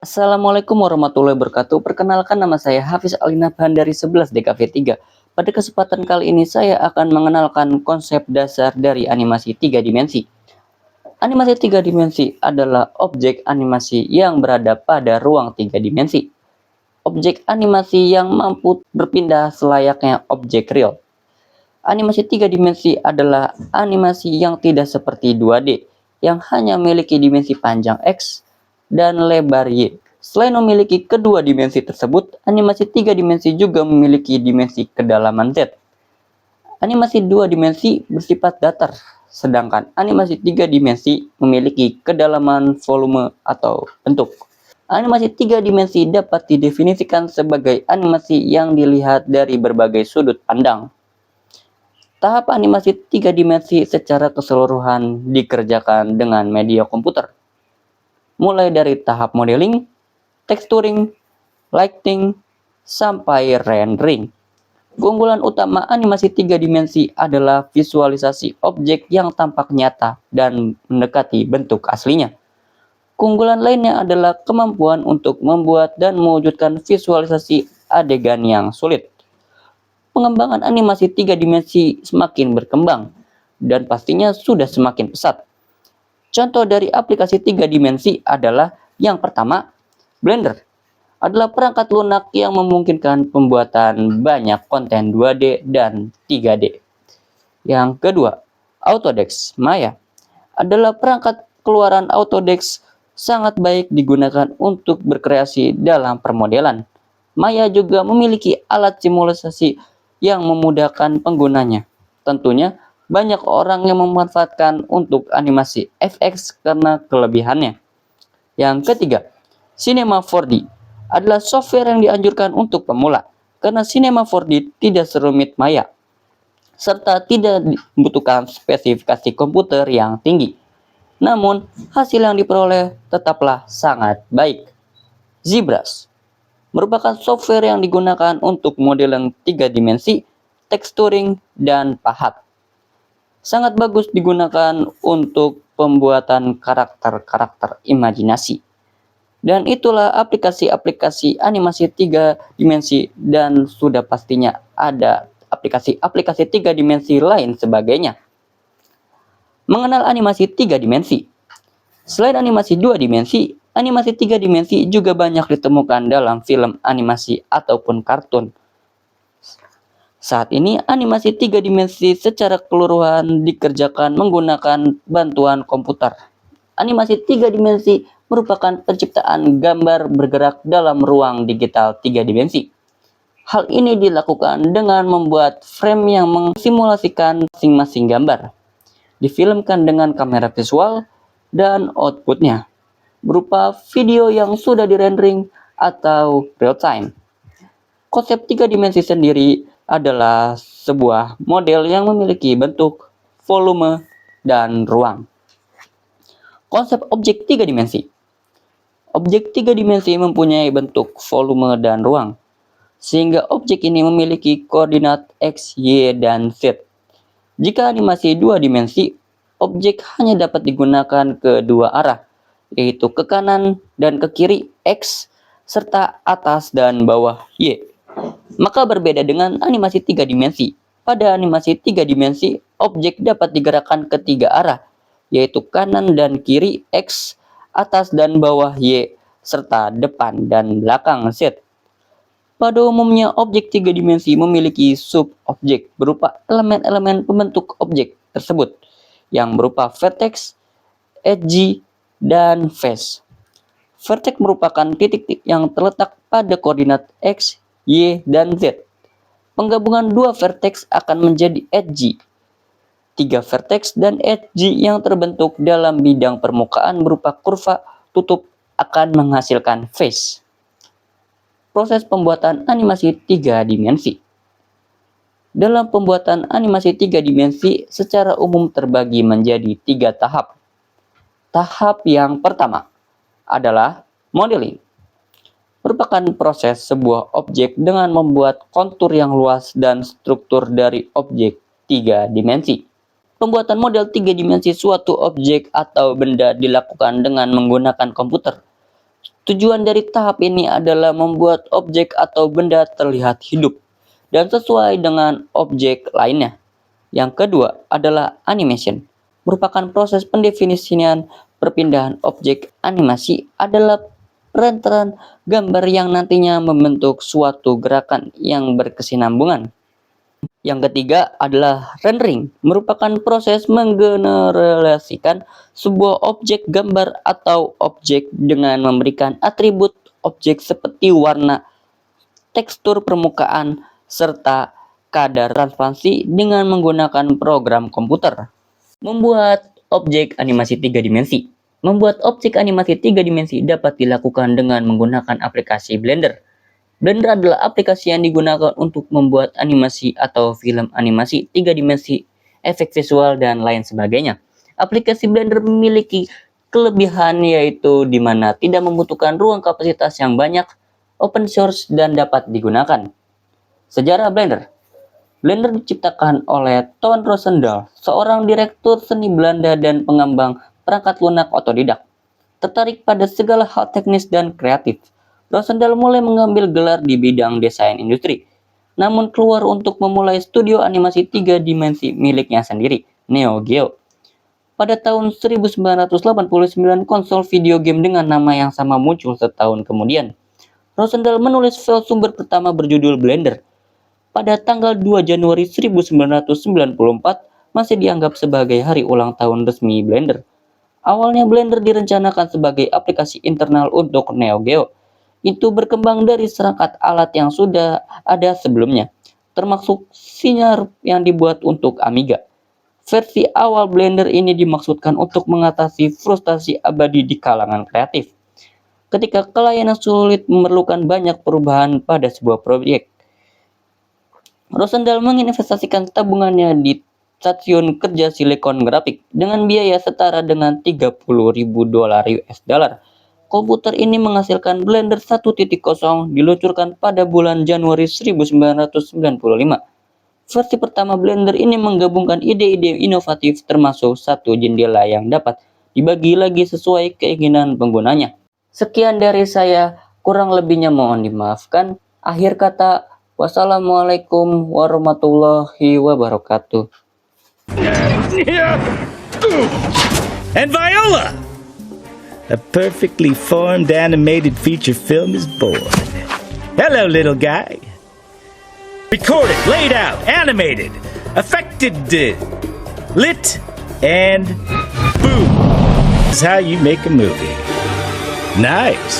Assalamualaikum warahmatullahi wabarakatuh. Perkenalkan, nama saya Hafiz Alinabhan dari 11 DKV 3. Pada kesempatan kali ini saya akan mengenalkan konsep dasar dari animasi 3 dimensi. Animasi 3 dimensi adalah objek animasi yang berada pada ruang 3 dimensi. Objek animasi yang mampu berpindah selayaknya objek real. Animasi 3 dimensi adalah animasi yang tidak seperti 2D, yang hanya memiliki dimensi panjang X dan lebar Y. Selain memiliki kedua dimensi tersebut, animasi 3 dimensi juga memiliki dimensi kedalaman Z. Animasi 2 dimensi bersifat datar, sedangkan animasi 3 dimensi memiliki kedalaman volume atau bentuk. Animasi 3 dimensi dapat didefinisikan sebagai animasi yang dilihat dari berbagai sudut pandang. Tahap animasi 3 dimensi secara keseluruhan dikerjakan dengan media komputer, mulai dari tahap modeling, texturing, lighting, sampai rendering. Keunggulan utama animasi 3 dimensi adalah visualisasi objek yang tampak nyata dan mendekati bentuk aslinya. Keunggulan lainnya adalah kemampuan untuk membuat dan mewujudkan visualisasi adegan yang sulit. Pengembangan animasi 3 dimensi semakin berkembang dan pastinya sudah semakin pesat. Contoh dari aplikasi 3 dimensi adalah yang pertama, Blender adalah perangkat lunak yang memungkinkan pembuatan banyak konten 2D dan 3D. Yang kedua, Autodesk Maya adalah perangkat keluaran Autodesk, sangat baik digunakan untuk berkreasi dalam permodelan. Maya juga memiliki alat simulasi yang memudahkan penggunanya. Tentunya banyak orang yang memanfaatkan untuk animasi FX karena kelebihannya. Yang ketiga, Cinema 4D adalah software yang dianjurkan untuk pemula karena Cinema 4D tidak serumit Maya serta tidak membutuhkan spesifikasi komputer yang tinggi. Namun, hasil yang diperoleh tetaplah sangat baik. ZBrush merupakan software yang digunakan untuk modeling 3 dimensi, texturing, dan pahat. Sangat bagus digunakan untuk pembuatan karakter-karakter imajinasi. Dan itulah aplikasi-aplikasi animasi 3 dimensi, dan sudah pastinya ada aplikasi-aplikasi 3 dimensi lain sebagainya. Mengenal animasi 3 dimensi. Selain animasi 2 dimensi, animasi 3 dimensi juga banyak ditemukan dalam film animasi ataupun kartun. Saat ini animasi 3 dimensi secara keseluruhan dikerjakan menggunakan bantuan komputer. Animasi 3 dimensi merupakan penciptaan gambar bergerak dalam ruang digital 3 dimensi. Hal ini dilakukan dengan membuat frame yang mensimulasikan masing-masing gambar. Difilmkan dengan kamera visual dan outputnya berupa video yang sudah direndering atau real time. Konsep 3 dimensi sendiri adalah sebuah model yang memiliki bentuk, volume, dan ruang. Konsep objek 3 dimensi. Objek 3 dimensi mempunyai bentuk, volume, dan ruang, sehingga objek ini memiliki koordinat X, Y, dan Z. Jika animasi 2 dimensi, objek hanya dapat digunakan ke dua arah, yaitu ke kanan dan ke kiri X, serta atas dan bawah Y. Maka berbeda dengan animasi 3 dimensi. Pada animasi 3 dimensi, objek dapat digerakkan ke tiga arah, yaitu kanan dan kiri X, atas dan bawah Y, serta depan dan belakang Z. Pada umumnya, objek 3 dimensi memiliki sub-objek berupa elemen-elemen pembentuk objek tersebut, yang berupa vertex, edge, dan face. Vertex merupakan titik-titik yang terletak pada koordinat X, Y, dan Z. Penggabungan dua vertex akan menjadi edge. Tiga vertex dan edge yang terbentuk dalam bidang permukaan berupa kurva tutup akan menghasilkan face. Proses pembuatan animasi 3 dimensi. Dalam pembuatan animasi 3 dimensi secara umum terbagi menjadi 3 tahap. Tahap yang pertama adalah modeling. Merupakan proses sebuah objek dengan membuat kontur yang luas dan struktur dari objek 3 dimensi. Pembuatan model 3 dimensi suatu objek atau benda dilakukan dengan menggunakan komputer. Tujuan dari tahap ini adalah membuat objek atau benda terlihat hidup dan sesuai dengan objek lainnya. Yang kedua adalah animation, merupakan proses pendefinisian perpindahan objek. Animasi adalah rentetan gambar yang nantinya membentuk suatu gerakan yang berkesinambungan. Yang ketiga adalah rendering, merupakan proses menggenerasikan sebuah objek gambar atau objek dengan memberikan atribut objek seperti warna, tekstur permukaan, serta kadar transparansi dengan menggunakan program komputer. Membuat objek animasi 3 dimensi. Membuat objek animasi 3 dimensi dapat dilakukan dengan menggunakan aplikasi Blender. Blender adalah aplikasi yang digunakan untuk membuat animasi atau film animasi 3 dimensi, efek visual, dan lain sebagainya. Aplikasi Blender memiliki kelebihan yaitu di mana tidak membutuhkan ruang kapasitas yang banyak, open source, dan dapat digunakan. Sejarah Blender. Blender diciptakan oleh Ton Roosendaal, seorang direktur seni Belanda dan pengembang perangkat lunak otodidak. Tertarik pada segala hal teknis dan kreatif, Roosendaal mulai mengambil gelar di bidang desain industri, namun keluar untuk memulai studio animasi 3 dimensi miliknya sendiri, Neo Geo. Pada tahun 1989, konsol video game dengan nama yang sama muncul setahun kemudian. Roosendaal menulis file sumber pertama berjudul Blender. Pada tanggal 2 Januari 1994, masih dianggap sebagai hari ulang tahun resmi Blender. Awalnya Blender direncanakan sebagai aplikasi internal untuk Neo Geo. Itu berkembang dari serangkat alat yang sudah ada sebelumnya, termasuk Sinar yang dibuat untuk Amiga. Versi awal Blender ini dimaksudkan untuk mengatasi frustasi abadi di kalangan kreatif. Ketika klien sulit memerlukan banyak perubahan pada sebuah proyek, Roosendaal menginvestasikan tabungannya di stasiun kerja Silicon Graphics dengan biaya setara dengan $30.000 US. Komputer ini menghasilkan Blender 1.0 diluncurkan pada bulan Januari 1995. Versi pertama Blender ini menggabungkan ide-ide inovatif termasuk satu jendela yang dapat dibagi lagi sesuai keinginan penggunanya. Sekian dari saya, kurang lebihnya mohon dimaafkan. Akhir kata, wassalamualaikum warahmatullahi wabarakatuh. And Viola! A perfectly formed animated feature film is born. Hello, little guy. Recorded, laid out, animated, affected, lit, and boom. This is how you make a movie. Nice.